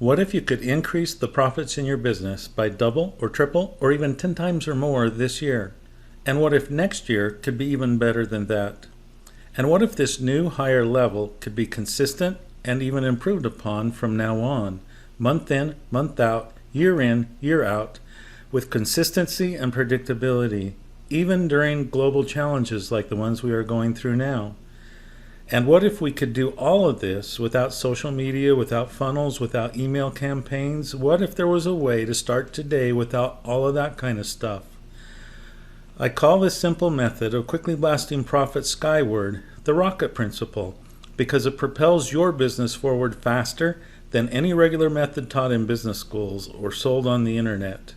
What if you could increase the profits in your business by double or triple or even 10 times or more this year? And what if next year could be even better than that? And what if this new higher level could be consistent and even improved upon from now on, month in, month out, year in, year out, with consistency and predictability, even during global challenges like the ones we are going through now? And what if we could do all of this without social media, without funnels, without email campaigns? What if there was a way to start today without all of that kind of stuff? I call this simple method of quickly blasting profits skyward the rocket principle, because it propels your business forward faster than any regular method taught in business schools or sold on the internet.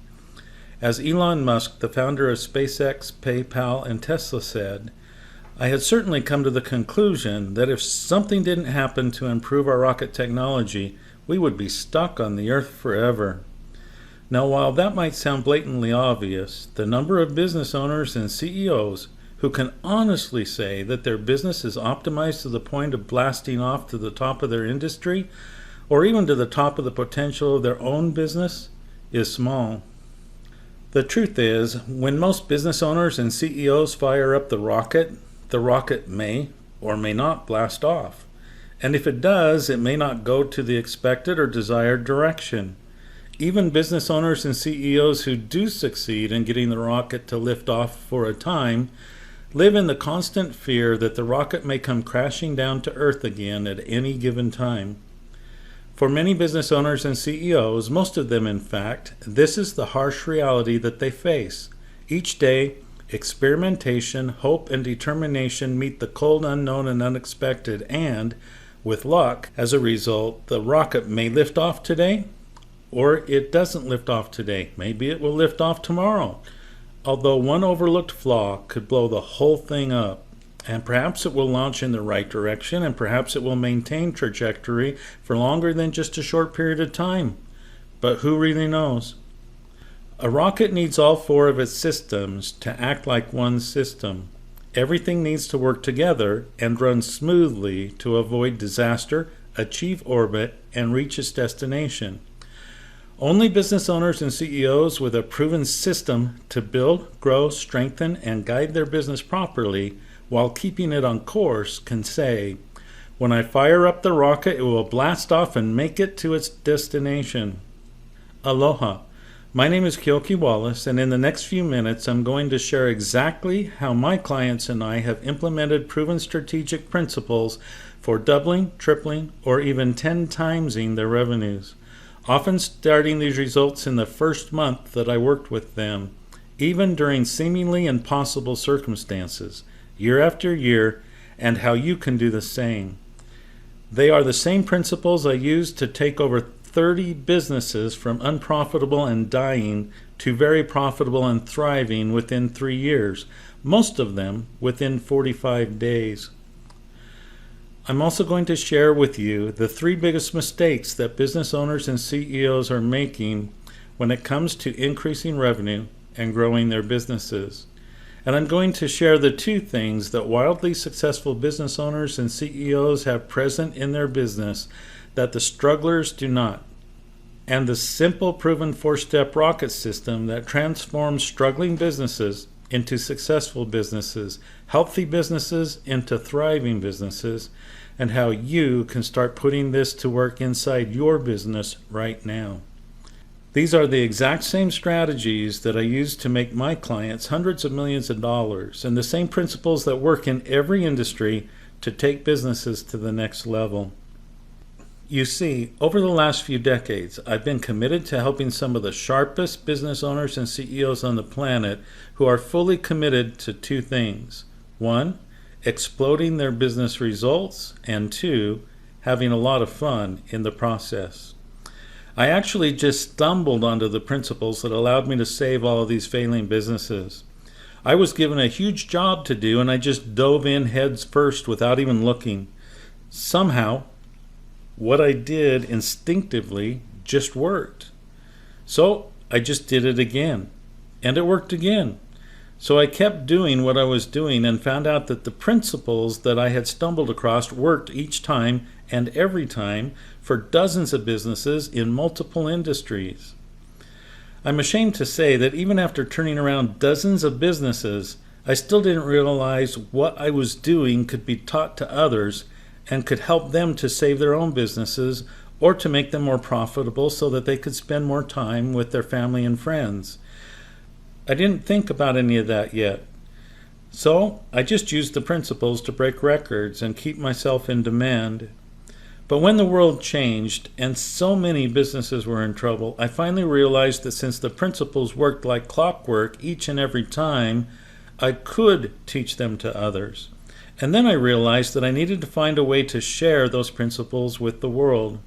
As Elon Musk, the founder of SpaceX, PayPal, and Tesla said, I had certainly come to the conclusion that if something didn't happen to improve our rocket technology, we would be stuck on the Earth forever. Now, while that might sound blatantly obvious, the number of business owners and CEOs who can honestly say that their business is optimized to the point of blasting off to the top of their industry, or even to the top of the potential of their own business, is small. The truth is, when most business owners and CEOs fire up the rocket may or may not blast off. And if it does, it may not go to the expected or desired direction. Even business owners and CEOs who do succeed in getting the rocket to lift off for a time live in the constant fear that the rocket may come crashing down to earth again at any given time. For many business owners and CEOs, most of them in fact, this is the harsh reality that they face. Each day, experimentation, hope, and determination meet the cold, unknown, and unexpected, and, with luck, as a result, the rocket may lift off today, or it doesn't lift off today. Maybe it will lift off tomorrow, although one overlooked flaw could blow the whole thing up. And perhaps it will launch in the right direction, and perhaps it will maintain trajectory for longer than just a short period of time. But who really knows? A rocket needs all four of its systems to act like one system. Everything needs to work together and run smoothly to avoid disaster, achieve orbit, and reach its destination. Only business owners and CEOs with a proven system to build, grow, strengthen, and guide their business properly while keeping it on course can say, when I fire up the rocket, it will blast off and make it to its destination. Aloha. My name is Keoki Wallace, and in the next few minutes I'm going to share exactly how my clients and I have implemented proven strategic principles for doubling, tripling, or even 10 timesing their revenues, often starting these results in the first month that I worked with them, even during seemingly impossible circumstances, year after year, and how you can do the same. They are the same principles I used to take over 30 businesses from unprofitable and dying to very profitable and thriving within 3 years, most of them within 45 days. I'm also going to share with you the 3 biggest mistakes that business owners and CEOs are making when it comes to increasing revenue and growing their businesses. And I'm going to share the 2 things that wildly successful business owners and CEOs have present in their business that the strugglers do not, and the simple proven 4-step rocket system that transforms struggling businesses into successful businesses, healthy businesses into thriving businesses, and how you can start putting this to work inside your business right now. These are the exact same strategies that I use to make my clients hundreds of millions of dollars, and the same principles that work in every industry to take businesses to the next level. You see, over the last few decades, I've been committed to helping some of the sharpest business owners and CEOs on the planet who are fully committed to 2 things. 1, exploding their business results, and 2, having a lot of fun in the process. I actually just stumbled onto the principles that allowed me to save all of these failing businesses. I was given a huge job to do, and I just dove in heads first without even looking. Somehow, what I did instinctively just worked. So I just did it again, and it worked again. So I kept doing what I was doing and found out that the principles that I had stumbled across worked each time and every time for dozens of businesses in multiple industries. I'm ashamed to say that even after turning around dozens of businesses, I still didn't realize what I was doing could be taught to others and could help them to save their own businesses or to make them more profitable so that they could spend more time with their family and friends. I didn't think about any of that yet. So I just used the principles to break records and keep myself in demand. But when the world changed and so many businesses were in trouble, I finally realized that since the principles worked like clockwork each and every time, I could teach them to others. And then I realized that I needed to find a way to share those principles with the world.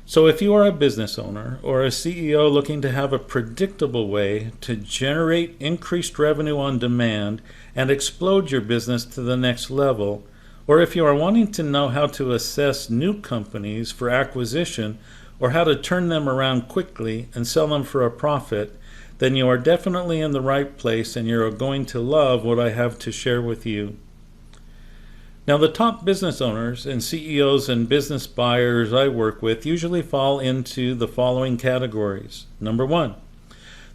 So if you are a business owner or a CEO looking to have a predictable way to generate increased revenue on demand and explode your business to the next level, or if you are wanting to know how to assess new companies for acquisition or how to turn them around quickly and sell them for a profit, then you are definitely in the right place and you're going to love what I have to share with you. Now, the top business owners and CEOs and business buyers I work with usually fall into the following categories. Number one,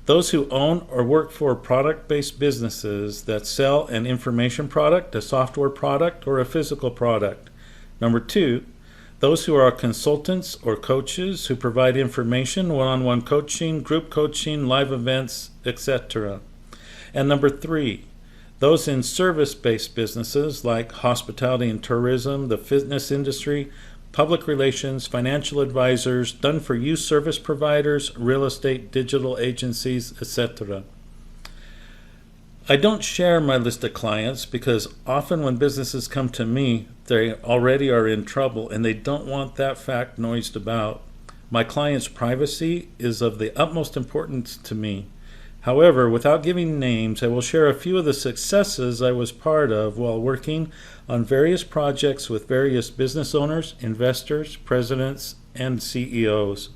those who own or work for product-based businesses that sell an information product, a software product, or a physical product. Number two, those who are consultants or coaches who provide information, one-on-one coaching, group coaching, live events, etc. And number three, those in service-based businesses like hospitality and tourism, the fitness industry, public relations, financial advisors, done-for-you service providers, real estate, digital agencies, etc. I don't share my list of clients because often when businesses come to me, they already are in trouble and they don't want that fact noised about. My clients' privacy is of the utmost importance to me. However, without giving names, I will share a few of the successes I was part of while working on various projects with various business owners, investors, presidents, and CEOs.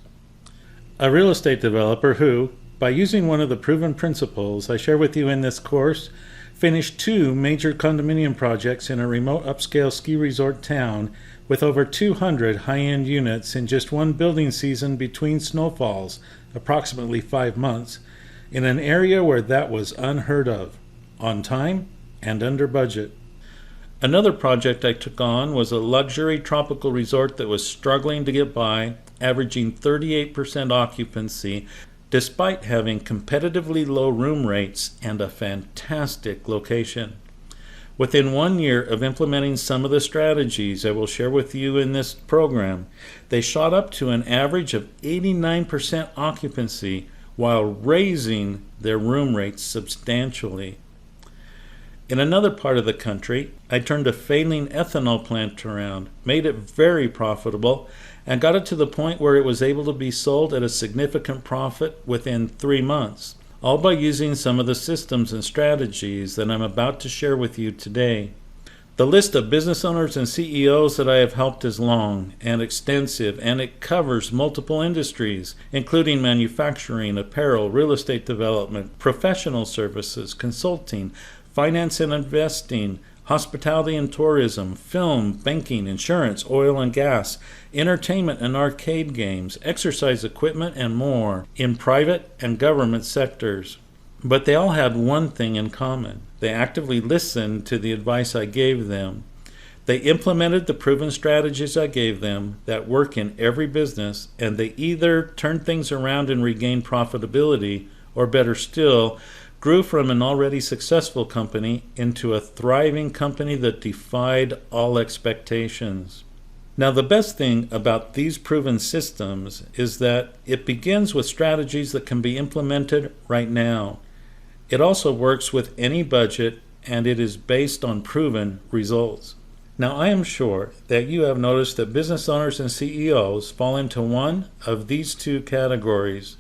A real estate developer who, by using one of the proven principles I share with you in this course, finished 2 major condominium projects in a remote upscale ski resort town with over 200 high-end units in just one building season between snowfalls, approximately 5 months, in an area where that was unheard of, on time and under budget. Another project I took on was a luxury tropical resort that was struggling to get by, averaging 38% occupancy, despite having competitively low room rates and a fantastic location. Within 1 year of implementing some of the strategies I will share with you in this program, they shot up to an average of 89% occupancy while raising their room rates substantially. In another part of the country, I turned a failing ethanol plant around, made it very profitable, and got it to the point where it was able to be sold at a significant profit within 3 months, all by using some of the systems and strategies that I'm about to share with you today. The list of business owners and CEOs that I have helped is long and extensive, and it covers multiple industries, including manufacturing, apparel, real estate development, professional services, consulting, finance and investing, hospitality and tourism, film, banking, insurance, oil and gas, entertainment and arcade games, exercise equipment, and more in private and government sectors. But they all had one thing in common. They actively listened to the advice I gave them. They implemented the proven strategies I gave them that work in every business, and they either turned things around and regained profitability, or better still, grew from an already successful company into a thriving company that defied all expectations. Now, the best thing about these proven systems is that it begins with strategies that can be implemented right now. It also works with any budget, and it is based on proven results. Now, I am sure that you have noticed that business owners and CEOs fall into one of these 2 categories.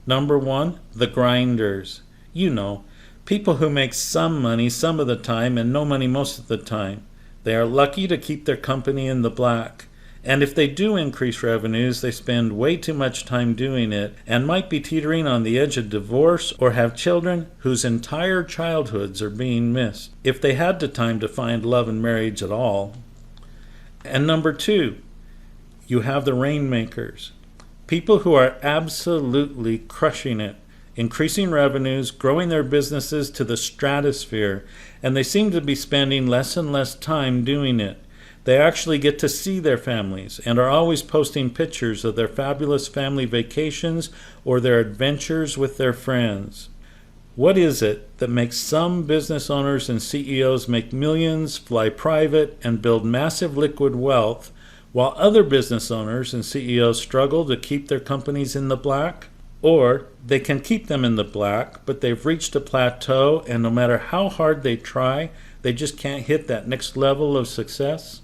Number 1, the grinders. You know, people who make some money some of the time and no money most of the time. They are lucky to keep their company in the black. And if they do increase revenues, they spend way too much time doing it and might be teetering on the edge of divorce or have children whose entire childhoods are being missed, if they had the time to find love and marriage at all. And number two, you have the rainmakers. People who are absolutely crushing it, increasing revenues, growing their businesses to the stratosphere, and they seem to be spending less and less time doing it. They actually get to see their families and are always posting pictures of their fabulous family vacations or their adventures with their friends. What is it that makes some business owners and CEOs make millions, fly private, and build massive liquid wealth, while other business owners and CEOs struggle to keep their companies in the black? Or they can keep them in the black, but they've reached a plateau, and no matter how hard they try, they just can't hit that next level of success?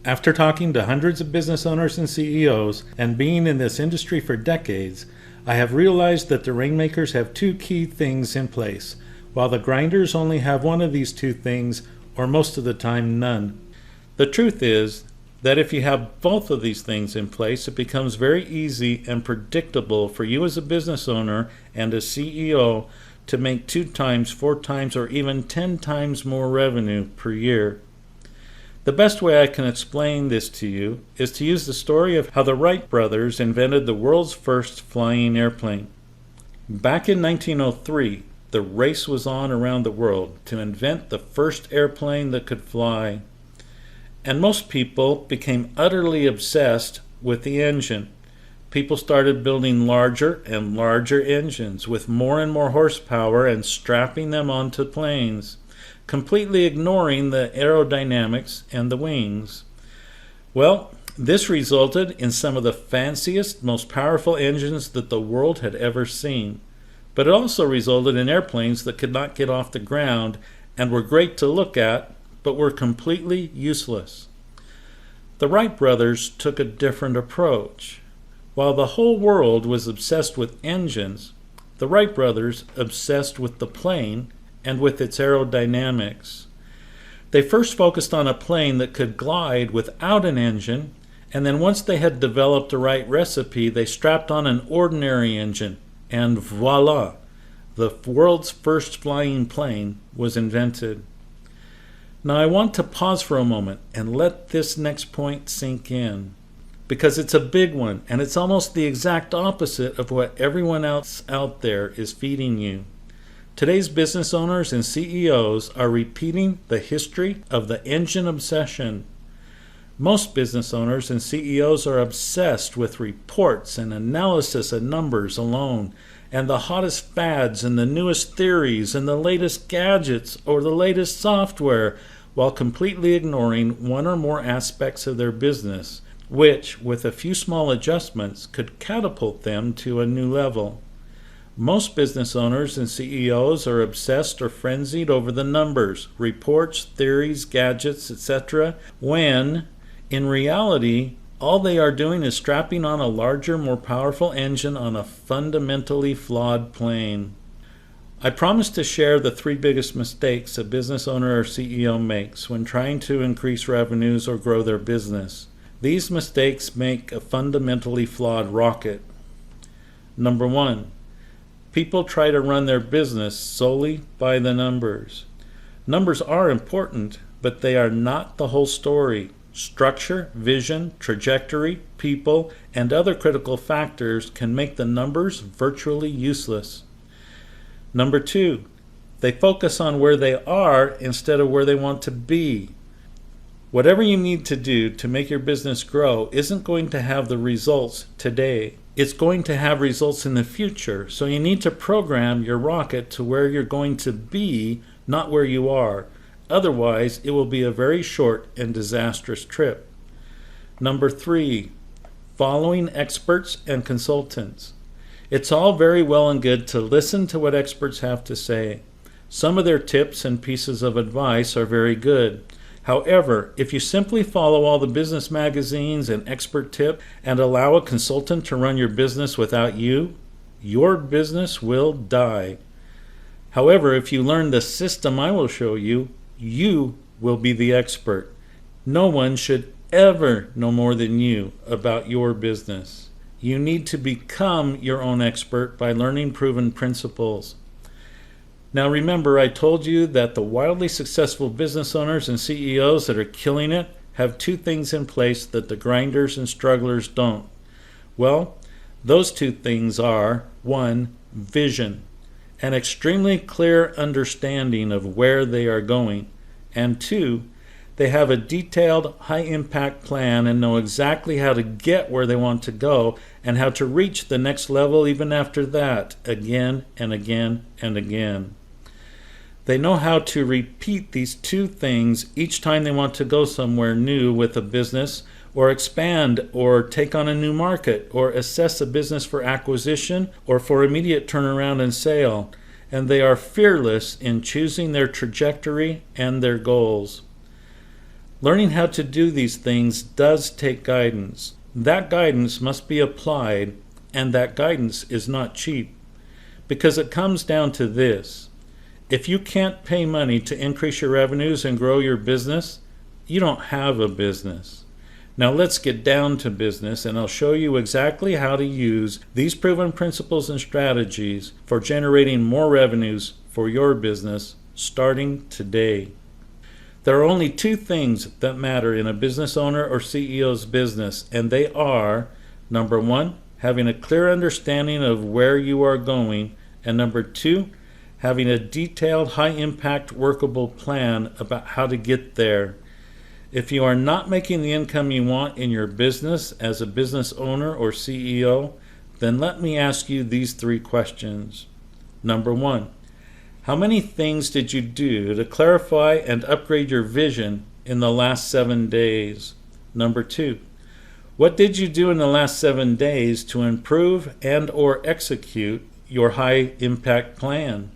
After talking to hundreds of business owners and CEOs and being in this industry for decades, I have realized that the rainmakers have two key things in place, while the grinders only have one of these two things, or most of the time none. The truth is that if you have both of these things in place, it becomes very easy and predictable for you as a business owner and a CEO to make 2 times, 4 times, or even 10 times more revenue per year. The best way I can explain this to you is to use the story of how the Wright brothers invented the world's first flying airplane. Back in 1903, the race was on around the world to invent the first airplane that could fly. And most people became utterly obsessed with the engine. People started building larger and larger engines with more and more horsepower and strapping them onto planes, completely ignoring the aerodynamics and the wings. Well, this resulted in some of the fanciest, most powerful engines that the world had ever seen. But it also resulted in airplanes that could not get off the ground and were great to look at, but were completely useless. The Wright brothers took a different approach. While the whole world was obsessed with engines, the Wright brothers obsessed with the plane and with its aerodynamics. They first focused on a plane that could glide without an engine, and then once they had developed the right recipe, they strapped on an ordinary engine, and voila, the world's first flying plane was invented. Now I want to pause for a moment and let this next point sink in, because it's a big one, and it's almost the exact opposite of what everyone else out there is feeding you. Today's business owners and CEOs are repeating the history of the engine obsession. Most business owners and CEOs are obsessed with reports and analysis of numbers alone, and the hottest fads and the newest theories and the latest gadgets or the latest software, while completely ignoring one or more aspects of their business, which, with a few small adjustments, could catapult them to a new level. Most business owners and CEOs are obsessed or frenzied over the numbers, reports, theories, gadgets, etc., when, in reality, all they are doing is strapping on a larger, more powerful engine on a fundamentally flawed plane. I promise to share the 3 biggest mistakes a business owner or CEO makes when trying to increase revenues or grow their business. These mistakes make a fundamentally flawed rocket. Number 1. People try to run their business solely by the numbers. Numbers are important, but they are not the whole story. Structure, vision, trajectory, people, and other critical factors can make the numbers virtually useless. Number 2, they focus on where they are instead of where they want to be. Whatever you need to do to make your business grow isn't going to have the results today. It's going to have results in the future, so you need to program your rocket to where you're going to be, not where you are. Otherwise, it will be a very short and disastrous trip. Number 3, following experts and consultants. It's all very well and good to listen to what experts have to say. Some of their tips and pieces of advice are very good. However, if you simply follow all the business magazines and expert tips and allow a consultant to run your business without you, your business will die. However, if you learn the system I will show you, you will be the expert. No one should ever know more than you about your business. You need to become your own expert by learning proven principles. Now remember, I told you that the wildly successful business owners and CEOs that are killing it have two things in place that the grinders and strugglers don't. Well, those two things are, one, vision, an extremely clear understanding of where they are going, and two, they have a detailed, high-impact plan and know exactly how to get where they want to go and how to reach the next level even after that, again and again and again. They know how to repeat these two things each time they want to go somewhere new with a business, or expand, or take on a new market, or assess a business for acquisition, or for immediate turnaround and sale. And they are fearless in choosing their trajectory and their goals. Learning how to do these things does take guidance. That guidance must be applied, and that guidance is not cheap. Because it comes down to this. If you can't pay money to increase your revenues and grow your business, you don't have a business. Now let's get down to business, and I'll show you exactly how to use these proven principles and strategies for generating more revenues for your business starting today. There are only two things that matter in a business owner or CEO's business, and they are, number one, having a clear understanding of where you are going, and number two, having a detailed, high-impact, workable plan about how to get there. If you are not making the income you want in your business as a business owner or CEO, then let me ask you these three questions. Number one, how many things did you do to clarify and upgrade your vision in the last 7 days? Number two, what did you do in the last 7 days to improve and or execute your high-impact plan?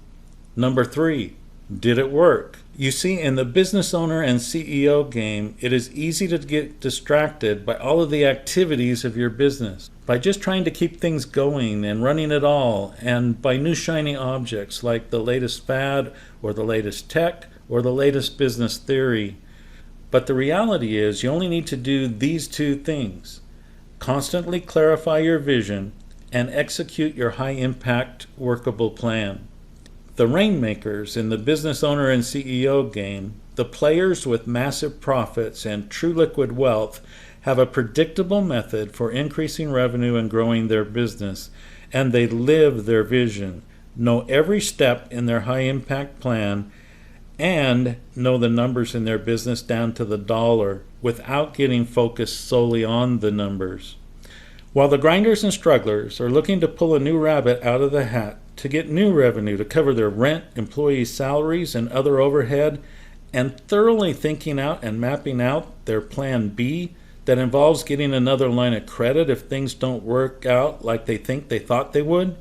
Number three, did it work? You see, in the business owner and CEO game, it is easy to get distracted by all of the activities of your business, by just trying to keep things going and running it all, and by new shiny objects like the latest fad or the latest tech or the latest business theory. But the reality is you only need to do these two things: constantly clarify your vision and execute your high-impact, workable plan. The rainmakers in the business owner and CEO game, the players with massive profits and true liquid wealth, have a predictable method for increasing revenue and growing their business, and they live their vision, know every step in their high-impact plan, and know the numbers in their business down to the dollar without getting focused solely on the numbers. While the grinders and strugglers are looking to pull a new rabbit out of the hat to get new revenue to cover their rent, employee salaries, and other overhead, and thoroughly thinking out and mapping out their plan B that involves getting another line of credit if things don't work out like they think they thought they would,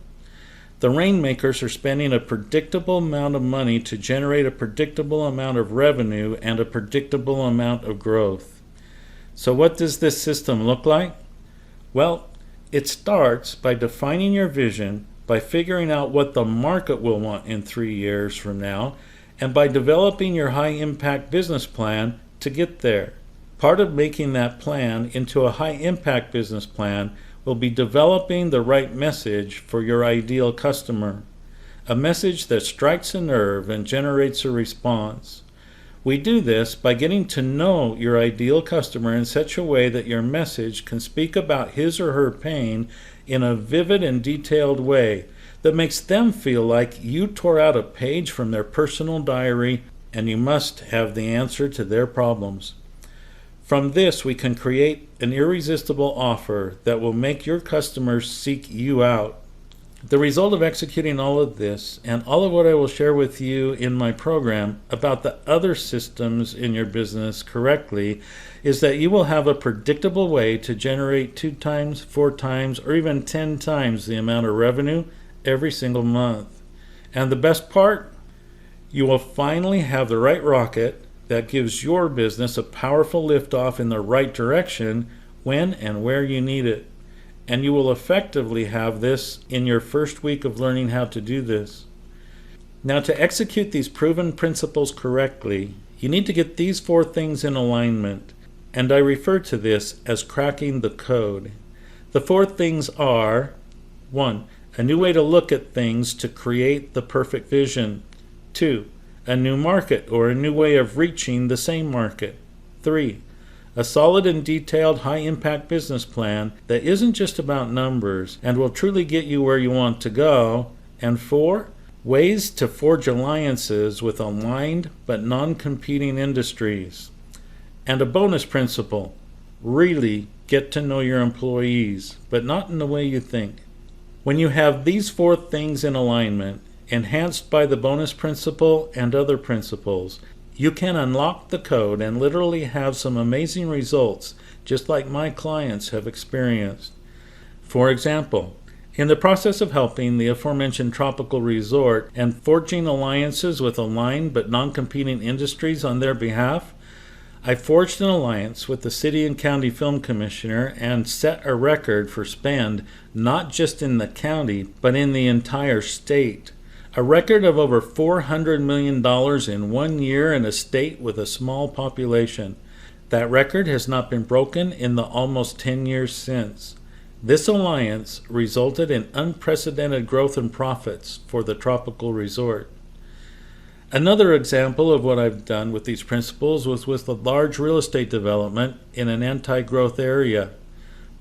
the rainmakers are spending a predictable amount of money to generate a predictable amount of revenue and a predictable amount of growth. So what does this system look like? Well, it starts by defining your vision, by figuring out what the market will want in 3 years from now, and by developing your high-impact business plan to get there. Part of making that plan into a high-impact business plan will be developing the right message for your ideal customer, a message that strikes a nerve and generates a response. We do this by getting to know your ideal customer in such a way that your message can speak about his or her pain in a vivid and detailed way that makes them feel like you tore out a page from their personal diary and you must have the answer to their problems. From this, we can create an irresistible offer that will make your customers seek you out. The result of executing all of this, and all of what I will share with you in my program about the other systems in your business correctly, is that you will have a predictable way to generate 2 times, 4 times, or even 10 times the amount of revenue every single month. And the best part? You will finally have the right rocket that gives your business a powerful liftoff in the right direction when and where you need it. And you will effectively have this in your first week of learning how to do this. Now, to execute these proven principles correctly, you need to get these 4 things in alignment. and I refer to this as cracking the code. The four things are: 1. A new way to look at things to create the perfect vision. 2. A new market or a new way of reaching the same market. 3. A solid and detailed high-impact business plan that isn't just about numbers and will truly get you where you want to go. And 4. Ways to forge alliances with aligned but non-competing industries. And a bonus principle: really get to know your employees, but not in the way you think. When you have these four things in alignment, enhanced by the bonus principle and other principles, you can unlock the code and literally have some amazing results, just like my clients have experienced. For example, in the process of helping the aforementioned tropical resort and forging alliances with aligned but non-competing industries on their behalf, I forged an alliance with the City and County Film Commissioner and set a record for spend not just in the county, but in the entire state. A record of over $400 million in 1 year in a state with a small population. That record has not been broken in the almost 10 years since. This alliance resulted in unprecedented growth and profits for the tropical resort. Another example of what I've done with these principles was with a large real estate development in an anti-growth area.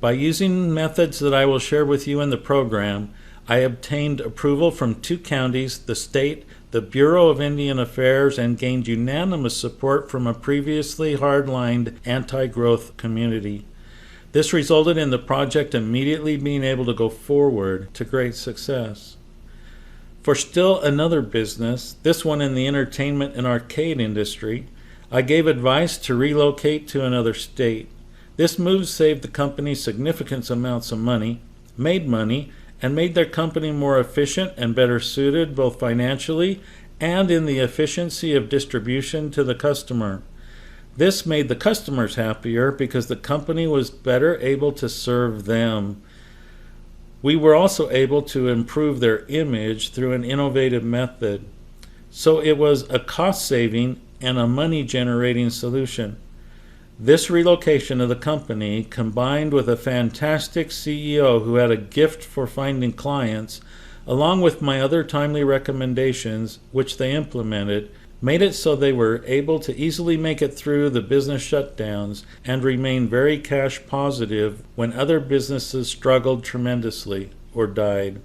By using methods that I will share with you in the program, I obtained approval from 2 counties, the state, the Bureau of Indian Affairs, and gained unanimous support from a previously hard-lined anti-growth community. This resulted in the project immediately being able to go forward to great success. For still another business, this one in the entertainment and arcade industry, I gave advice to relocate to another state. This move saved the company significant amounts of money, and made their company more efficient and better suited both financially and in the efficiency of distribution to the customer. This made the customers happier because the company was better able to serve them. We were also able to improve their image through an innovative method. So it was a cost-saving and a money-generating solution. This relocation of the company, combined with a fantastic CEO who had a gift for finding clients, along with my other timely recommendations, which they implemented, made it so they were able to easily make it through the business shutdowns and remain very cash positive when other businesses struggled tremendously or died.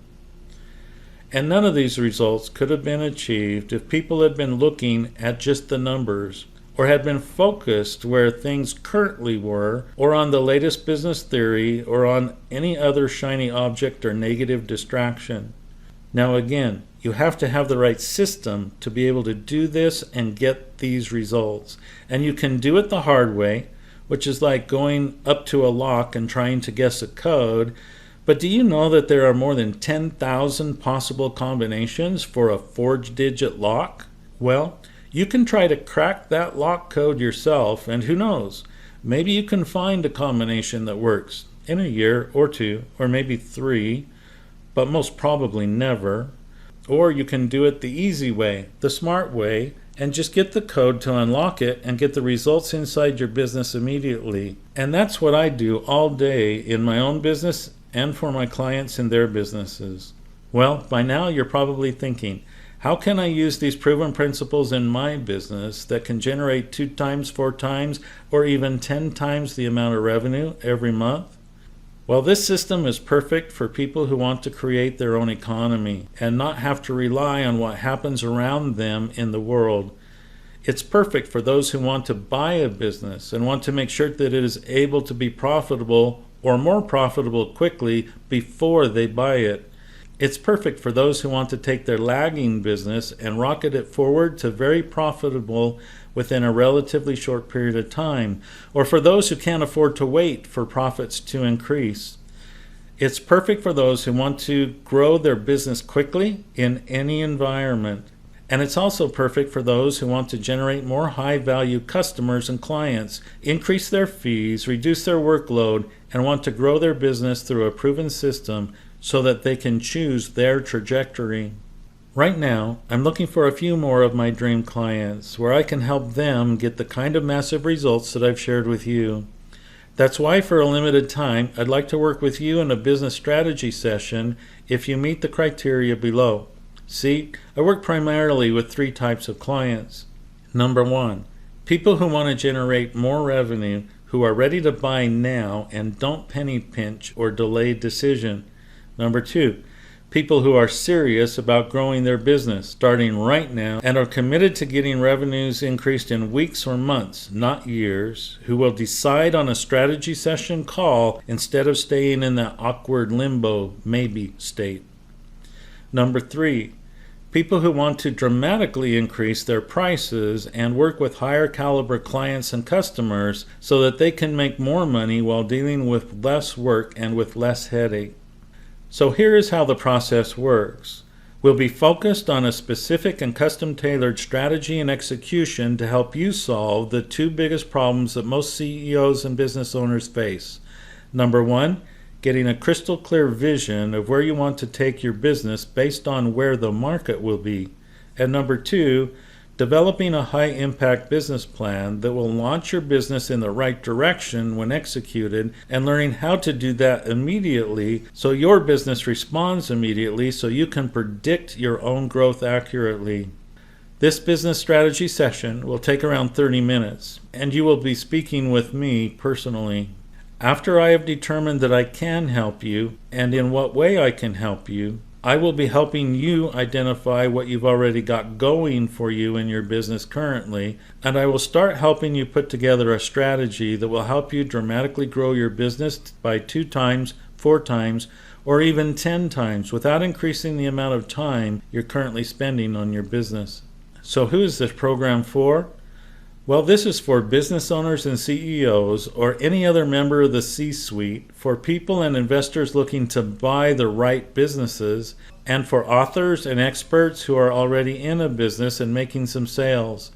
And none of these results could have been achieved if people had been looking at just the numbers, or had been focused where things currently were, or on the latest business theory, or on any other shiny object or negative distraction. Now again, you have to have the right system to be able to do this and get these results. And you can do it the hard way, which is like going up to a lock and trying to guess a code. But do you know that there are more than 10,000 possible combinations for a 4-digit lock? Well, you can try to crack that lock code yourself, and who knows, maybe you can find a combination that works in a year or 2, or maybe 3, but most probably never. Or you can do it the easy way, the smart way, and just get the code to unlock it and get the results inside your business immediately. And that's what I do all day in my own business and for my clients in their businesses. Well, by now you're probably thinking, how can I use these proven principles in my business that can generate 2 times, 4 times, or even 10 times the amount of revenue every month? Well, this system is perfect for people who want to create their own economy and not have to rely on what happens around them in the world. It's perfect for those who want to buy a business and want to make sure that it is able to be profitable or more profitable quickly before they buy it. It's perfect for those who want to take their lagging business and rocket it forward to very profitable within a relatively short period of time, or for those who can't afford to wait for profits to increase. It's perfect for those who want to grow their business quickly in any environment. And it's also perfect for those who want to generate more high-value customers and clients, increase their fees, reduce their workload, and want to grow their business through a proven system so that they can choose their trajectory. Right now, I'm looking for a few more of my dream clients where I can help them get the kind of massive results that I've shared with you. That's why for a limited time, I'd like to work with you in a business strategy session if you meet the criteria below. See, I work primarily with three types of clients. Number one, people who want to generate more revenue, who are ready to buy now and don't penny pinch or delay decision. Number two, people who are serious about growing their business, starting right now, and are committed to getting revenues increased in weeks or months, not years, who will decide on a strategy session call instead of staying in that awkward limbo maybe state. Number three, people who want to dramatically increase their prices and work with higher caliber clients and customers so that they can make more money while dealing with less work and with less headache. So here is how the process works. We'll be focused on a specific and custom-tailored strategy and execution to help you solve the two biggest problems that most CEOs and business owners face. Number one, getting a crystal clear vision of where you want to take your business based on where the market will be. And number two, developing a high-impact business plan that will launch your business in the right direction when executed, and learning how to do that immediately so your business responds immediately so you can predict your own growth accurately. This business strategy session will take around 30 minutes, and you will be speaking with me personally. After I have determined that I can help you and in what way I can help you, I will be helping you identify what you've already got going for you in your business currently, and I will start helping you put together a strategy that will help you dramatically grow your business by 2 times, 4 times, or even 10 times without increasing the amount of time you're currently spending on your business. So who is this program for? Well, this is for business owners and CEOs or any other member of the C-suite, for people and investors looking to buy the right businesses, and for authors and experts who are already in a business and making some sales.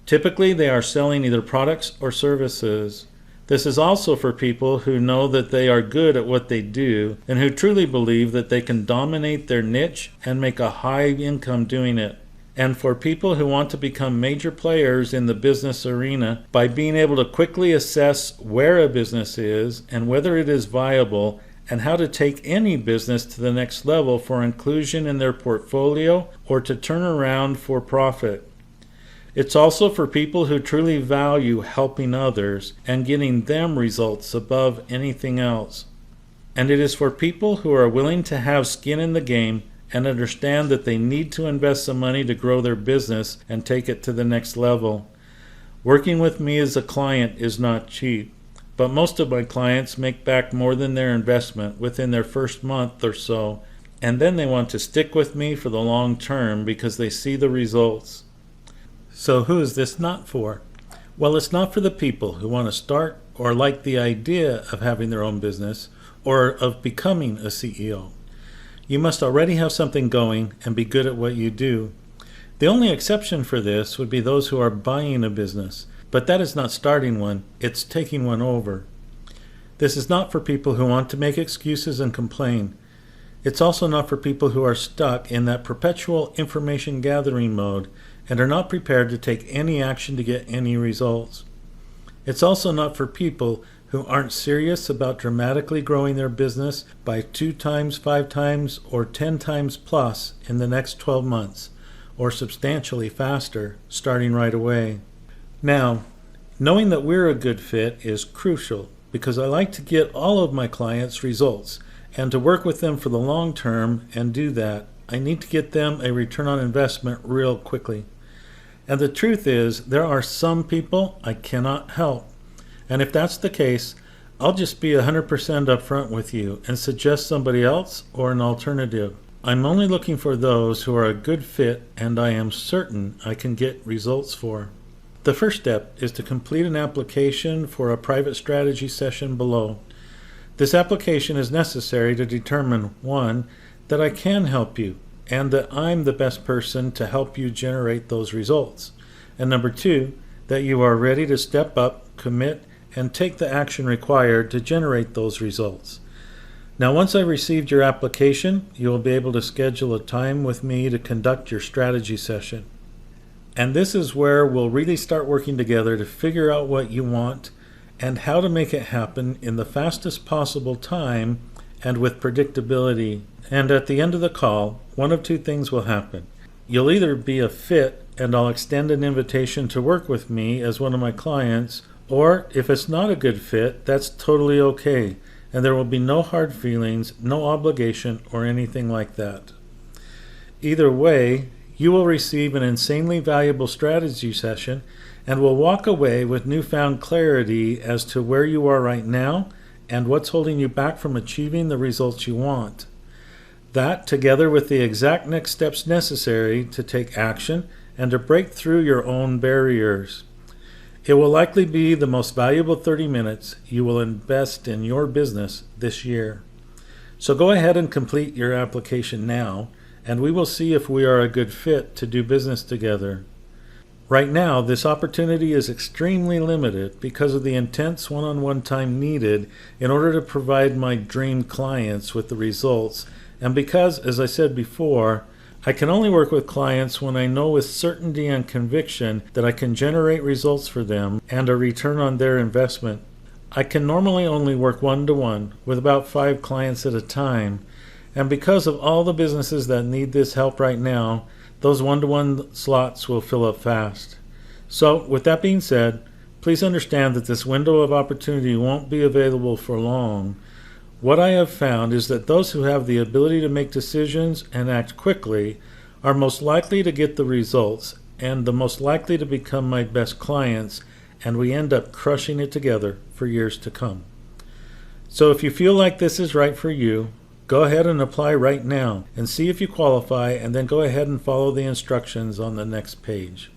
Typically, they are selling either products or services. This is also for people who know that they are good at what they do and who truly believe that they can dominate their niche and make a high income doing it. And for people who want to become major players in the business arena by being able to quickly assess where a business is and whether it is viable, and how to take any business to the next level for inclusion in their portfolio or to turn around for profit. It's also for people who truly value helping others and getting them results above anything else. And it is for people who are willing to have skin in the game and understand that they need to invest some money to grow their business and take it to the next level. Working with me as a client is not cheap, but most of my clients make back more than their investment within their first month or so, and then they want to stick with me for the long term because they see the results. So who is this not for? Well, it's not for the people who want to start or like the idea of having their own business or of becoming a CEO. You must already have something going and be good at what you do. The only exception for this would be those who are buying a business, but that is not starting one, it's taking one over. This is not for people who want to make excuses and complain. It's also not for people who are stuck in that perpetual information gathering mode and are not prepared to take any action to get any results. It's also not for people who aren't serious about dramatically growing their business by 2 times, 5 times, or 10 times plus in the next 12 months, or substantially faster, starting right away. Now, knowing that we're a good fit is crucial because I like to get all of my clients results, and to work with them for the long term and do that, I need to get them a return on investment real quickly. And the truth is, there are some people I cannot help. And if that's the case, I'll just be 100% upfront with you and suggest somebody else or an alternative. I'm only looking for those who are a good fit and I am certain I can get results for. The first step is to complete an application for a private strategy session below. This application is necessary to determine 1, that I can help you and that I'm the best person to help you generate those results. And number 2, that you are ready to step up, commit, and take the action required to generate those results. Now, once I've received your application, you will be able to schedule a time with me to conduct your strategy session. And this is where we'll really start working together to figure out what you want and how to make it happen in the fastest possible time and with predictability. And at the end of the call, one of two things will happen. You'll either be a fit and I'll extend an invitation to work with me as one of my clients, or if it's not a good fit, that's totally okay. And there will be no hard feelings, no obligation, or anything like that. Either way, you will receive an insanely valuable strategy session and will walk away with newfound clarity as to where you are right now and what's holding you back from achieving the results you want. That, together with the exact next steps necessary to take action and to break through your own barriers. It will likely be the most valuable 30 minutes you will invest in your business this year. So go ahead and complete your application now, and we will see if we are a good fit to do business together. Right now, this opportunity is extremely limited because of the intense one-on-one time needed in order to provide my dream clients with the results, and because, as I said before, I can only work with clients when I know with certainty and conviction that I can generate results for them and a return on their investment. I can normally only work one-to-one with about 5 clients at a time, and because of all the businesses that need this help right now, those one-to-one slots will fill up fast. So, with that being said, please understand that this window of opportunity won't be available for long. What I have found is that those who have the ability to make decisions and act quickly are most likely to get the results and the most likely to become my best clients, and we end up crushing it together for years to come. So if you feel like this is right for you, go ahead and apply right now and see if you qualify, and then go ahead and follow the instructions on the next page.